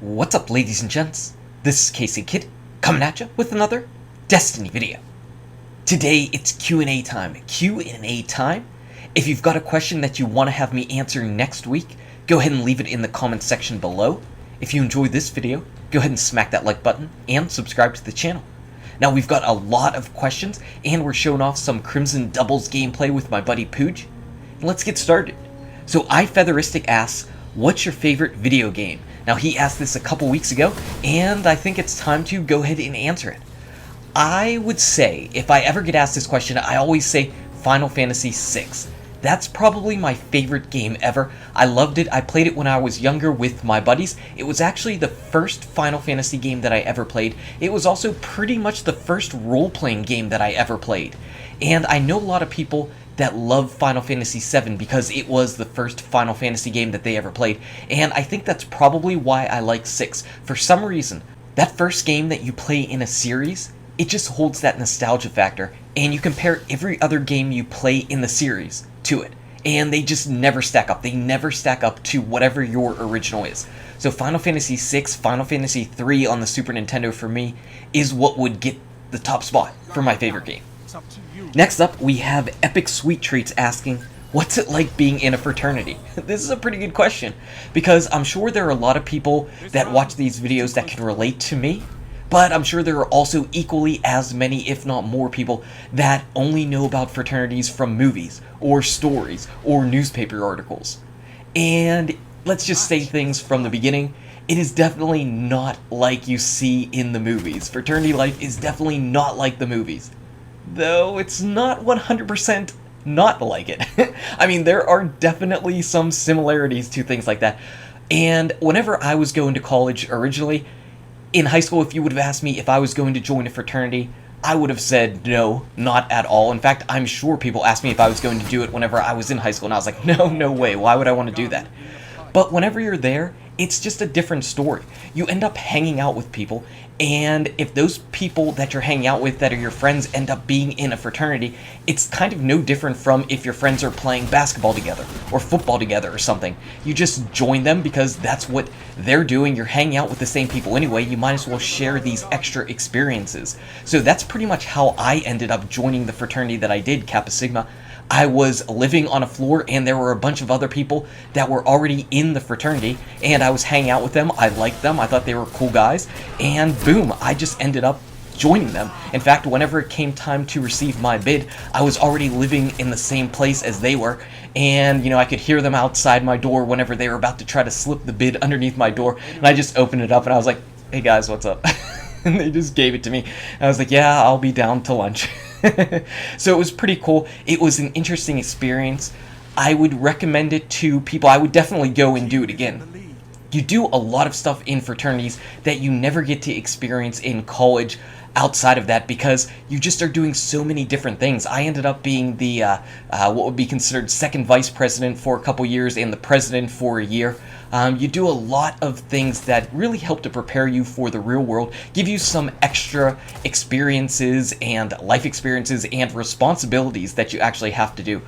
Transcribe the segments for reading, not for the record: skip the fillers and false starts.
What's up, ladies and gents? This is Casey Kid, coming at you with another Destiny video. Today it's Q&A time. Q&A time? If you've got a question that you want to have me answer next week, go ahead and leave it in the comments section below. If you enjoyed this video, go ahead and smack that like button and subscribe to the channel. Now we've got a lot of questions, and we're showing off some Crimson Doubles gameplay with my buddy Pooj. Let's get started. So iFeatheristic asks, what's your favorite video game? Now he asked this a couple weeks ago, and I think it's time to go ahead and answer it. I would say, if I ever get asked this question, I always say Final Fantasy VI. That's probably my favorite game ever. I loved it. I played it when I was younger with my buddies. It was actually the first Final Fantasy game that I ever played. It was also pretty much the first role-playing game that I ever played. And I know a lot of people that love Final Fantasy VII because it was the first Final Fantasy game that they ever played, and I think that's probably why I like 6. For some reason, that first game that you play in a series, it just holds that nostalgia factor, and you compare every other game you play in the series to it, and they just never stack up. They never stack up to whatever your original is. So Final Fantasy VI, Final Fantasy III on the Super Nintendo for me is what would get the top spot for my favorite game. Next up, we have Epic Sweet Treats asking, what's it like being in a fraternity? This is a pretty good question, because I'm sure there are a lot of people that watch these videos that can relate to me, but I'm sure there are also equally as many, if not more, people that only know about fraternities from movies, or stories, or newspaper articles. And let's just say things from the beginning. It is definitely not like you see in the movies. Fraternity life is definitely not like the movies. Though it's not 100% not like it. I mean, there are definitely some similarities to things like that. And whenever I was going to college originally, in high school, if you would have asked me if I was going to join a fraternity, I would have said no, not at all. In fact, I'm sure people asked me if I was going to do it whenever I was in high school, and I was like, no way, why would I want to do that? But whenever you're there, it's just a different story. You end up hanging out with people, and if those people that you're hanging out with that are your friends end up being in a fraternity, it's kind of no different from if your friends are playing basketball together or football together or something. You just join them because that's what they're doing. You're hanging out with the same people anyway. You might as well share these extra experiences. So that's pretty much how I ended up joining the fraternity that I did, Kappa Sigma. I was living on a floor, and there were a bunch of other people that were already in the fraternity, and I was hanging out with them. I liked them. I thought they were cool guys, and boom, I just ended up joining them. In fact, whenever it came time to receive my bid, I was already living in the same place as they were, and I could hear them outside my door whenever they were about to try to slip the bid underneath my door, and I just opened it up, and I was like, hey guys, what's up? And they just gave it to me. And I was like, yeah, I'll be down to lunch. So it was pretty cool. It was an interesting experience. I would recommend it to people. I would definitely go and do it again. You do a lot of stuff in fraternities that you never get to experience in college outside of that, because you just are doing so many different things. I ended up being the what would be considered second vice president for a couple years and the president for a year. You do a lot of things that really help to prepare you for the real world, give you some extra experiences and life experiences and responsibilities that you actually have to do.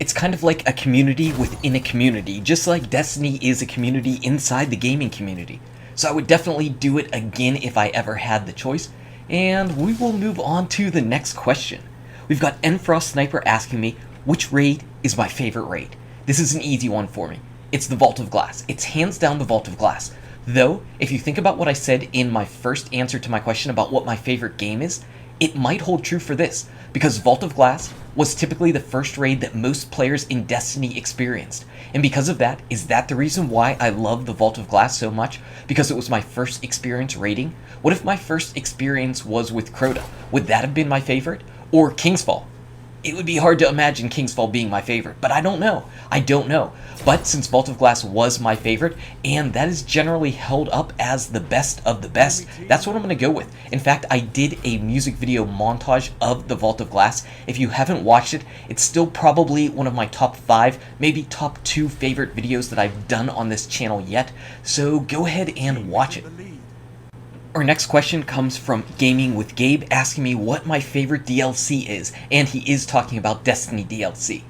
It's kind of like a community within a community, just like Destiny is a community inside the gaming community. So I would definitely do it again if I ever had the choice. And we will move on to the next question. We've got Enfrost Sniper asking me, which raid is my favorite raid? This is an easy one for me. It's the Vault of Glass. It's hands down the Vault of Glass. Though, if you think about what I said in my first answer to my question about what my favorite game is, it might hold true for this, because Vault of Glass was typically the first raid that most players in Destiny experienced. And because of that, is that the reason why I love the Vault of Glass so much? Because it was my first experience raiding? What if my first experience was with Crota? Would that have been my favorite? Or Kingsfall? It would be hard to imagine Kingsfall being my favorite, but I don't know. I don't know. But since Vault of Glass was my favorite, and that is generally held up as the best of the best, that's what I'm going to go with. In fact, I did a music video montage of the Vault of Glass. If you haven't watched it, it's still probably one of my top 5, maybe top 2 favorite videos that I've done on this channel yet, so go ahead and watch it. Our next question comes from Gaming with Gabe, asking me what my favorite DLC is, and he is talking about Destiny DLC.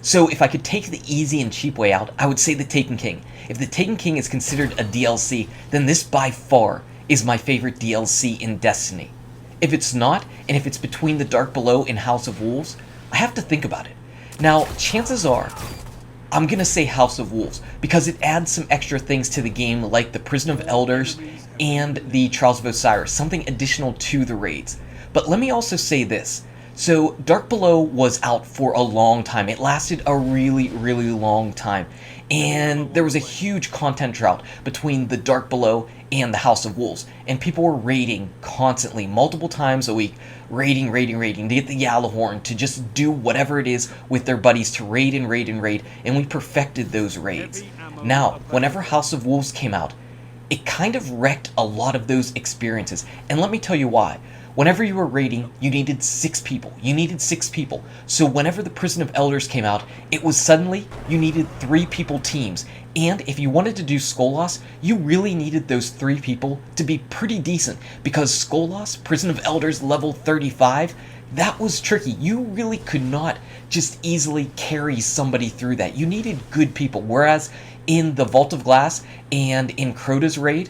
So if I could take the easy and cheap way out, I would say the Taken King. If the Taken King is considered a DLC, then this by far is my favorite DLC in Destiny. If it's not, and if it's between the Dark Below and House of Wolves, I have to think about it. Now, chances are, I'm gonna say House of Wolves, because it adds some extra things to the game like the Prison of Elders and the Trials of Osiris, something additional to the raids. But let me also say this. So, Dark Below was out for a long time. It lasted a really, really long time. And there was a huge content drought between the Dark Below and the House of Wolves. And people were raiding constantly, multiple times a week. Raiding, to get the Yalahorn, to just do whatever it is with their buddies to raid and raid and raid. And we perfected those raids. Now, whenever House of Wolves came out, it kind of wrecked a lot of those experiences. And let me tell you why. Whenever you were raiding, you needed 6 people. So whenever the Prison of Elders came out, it was suddenly you needed 3 people teams. And if you wanted to do Skolas, you really needed those 3 people to be pretty decent. Because Skolas, Prison of Elders level 35, that was tricky. You really could not just easily carry somebody through that. You needed good people. Whereas in the Vault of Glass and in Crota's raid,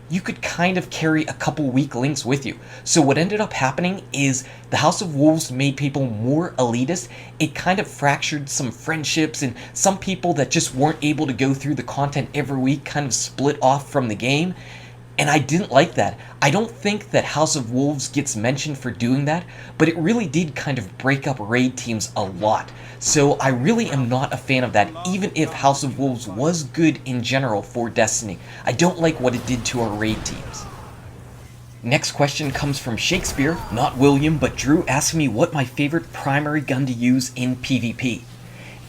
you could kind of carry a couple weak links with you. So what ended up happening is the House of Wolves made people more elitist. It kind of fractured some friendships, and some people that just weren't able to go through the content every week kind of split off from the game. And I didn't like that. I don't think that House of Wolves gets mentioned for doing that, but it really did kind of break up raid teams a lot. So I really am not a fan of that, even if House of Wolves was good in general for Destiny. I don't like what it did to our raid teams. Next question comes from Shakespeare, not William, but Drew, asking me what my favorite primary gun to use in PvP.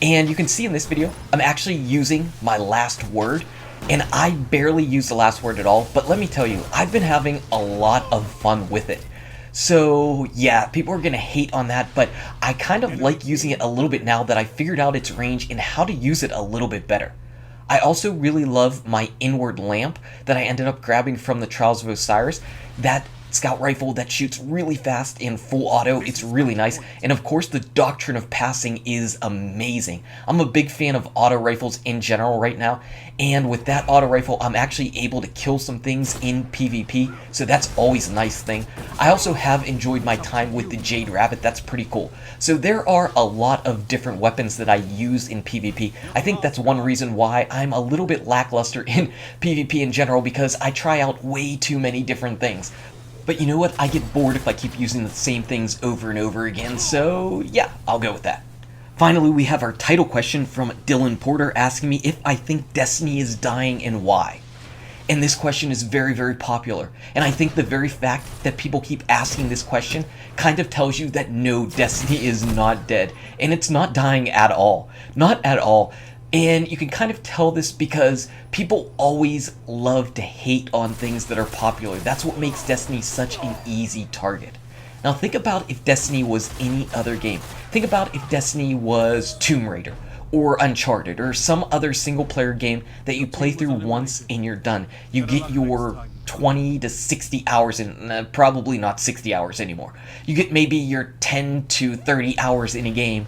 And you can see in this video, I'm actually using my last word. And I barely use the last word at all, but let me tell you, I've been having a lot of fun with it. So yeah, people are going to hate on that, but I kind of like using it a little bit now that I figured out its range and how to use it a little bit better. I also really love my inward lamp that I ended up grabbing from the Trials of Osiris. That scout rifle that shoots really fast in full auto, it's really nice. And of course the Doctrine of Passing is amazing. I'm a big fan of auto rifles in general right now, and with that auto rifle I'm actually able to kill some things in PvP, so that's always a nice thing. I also have enjoyed my time with the Jade Rabbit, that's pretty cool. So there are a lot of different weapons that I use in PvP. I think that's one reason why I'm a little bit lackluster in PvP in general, because I try out way too many different things. But you know what? I get bored if I keep using the same things over and over again, so yeah, I'll go with that. Finally, we have our title question from Dylan Porter asking me if I think Destiny is dying and why. And this question is very, very popular. And I think the very fact that people keep asking this question kind of tells you that no, Destiny is not dead. And it's not dying at all. Not at all. And you can kind of tell this because people always love to hate on things that are popular. That's what makes Destiny such an easy target. Now think about if Destiny was any other game. Think about if Destiny was Tomb Raider, or Uncharted, or some other single player game that you play through once and you're done. You get your 20 to 60 hours in, probably not 60 hours anymore. You get maybe your 10 to 30 hours in a game,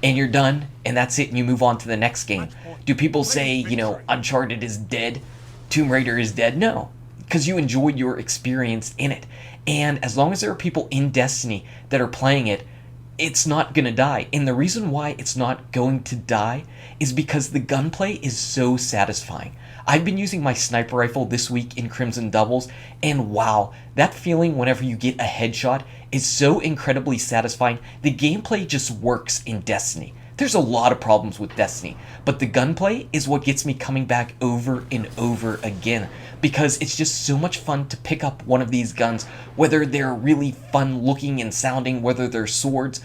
and you're done, and that's it, and you move on to the next game. Do people say, you know, Uncharted is dead, Tomb Raider is dead? No, because you enjoyed your experience in it. And as long as there are people in Destiny that are playing it, it's not going to die. And the reason why it's not going to die is because the gunplay is so satisfying. I've been using my sniper rifle this week in Crimson Doubles, and wow, that feeling whenever you get a headshot is so incredibly satisfying. The gameplay just works in Destiny. There's a lot of problems with Destiny, but the gunplay is what gets me coming back over and over again, because it's just so much fun to pick up one of these guns, whether they're really fun looking and sounding, whether they're swords.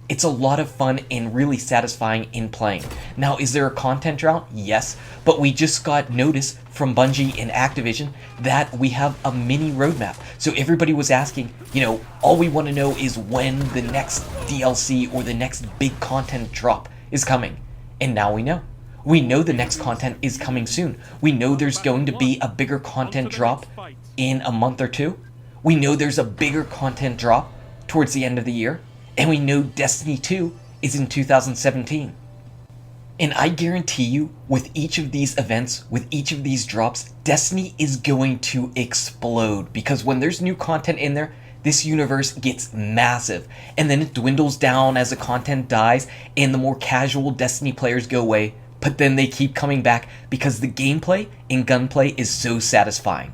It's a lot of fun and really satisfying in playing. Now, is there a content drought? Yes, but we just got notice from Bungie and Activision that we have a mini roadmap. So everybody was asking, you know, all we want to know is when the next DLC or the next big content drop is coming. And now we know. We know the next content is coming soon. We know there's going to be a bigger content drop in a month or two. We know there's a bigger content drop towards the end of the year. And we know Destiny 2 is in 2017. And I guarantee you, with each of these events, with each of these drops, Destiny is going to explode. Because when there's new content in there, this universe gets massive. And then it dwindles down as the content dies, and the more casual Destiny players go away. But then they keep coming back because the gameplay and gunplay is so satisfying.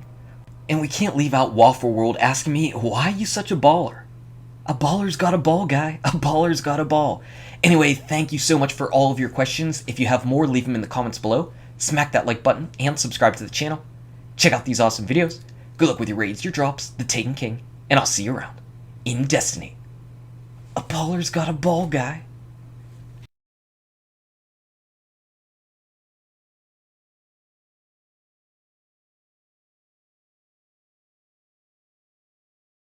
And we can't leave out Waffle World asking me, why are you such a baller? A baller's got a ball, guy. A baller's got a ball. Anyway, thank you so much for all of your questions. If you have more, leave them in the comments below. Smack that like button and subscribe to the channel. Check out these awesome videos. Good luck with your raids, your drops, the Taken King, and I'll see you around in Destiny. A baller's got a ball, guy.